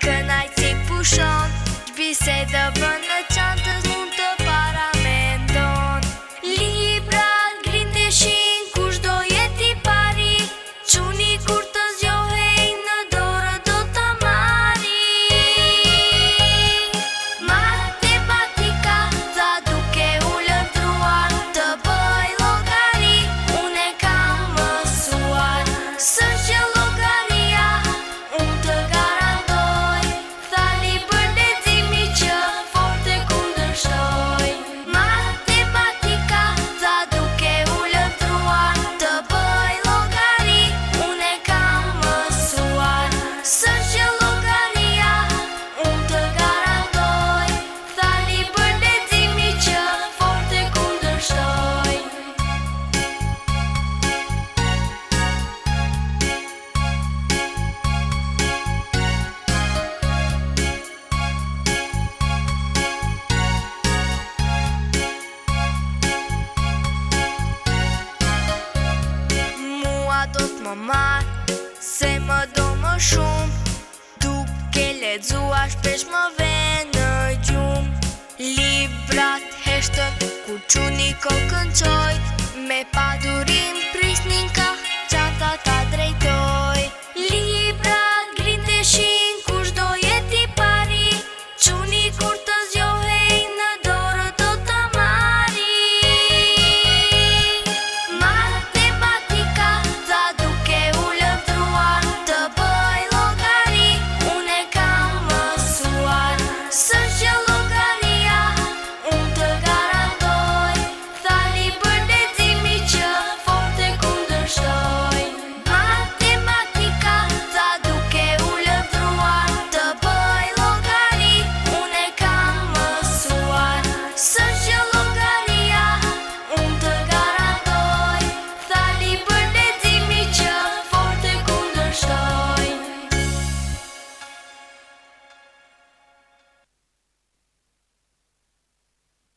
kënaqësi pushon, bisedë bën në çantës mund të paramendon. Libra grindeshin kushdo jeti pari, çuni kur të zgjohej në dorë do ta marri. Matematika za duke u lëndruar, të bëj llogari, unë e kam mësuar. S'është që llogaria unë të garantoj, thani për leximi që fort e kundërshtoj. Matematika za duke u lëndruar, të bëj llogari, unë e kam mësuar. S'është që llogaria unë të garantoj, thani për leximi që fort e kundërshtoj. Mua do t'më marrë, se më do më shumë, duke lexuar shpesh më ven në gjumë. Librat heshtën ku çuni kokën çoj, me padurim prisnin ka çantat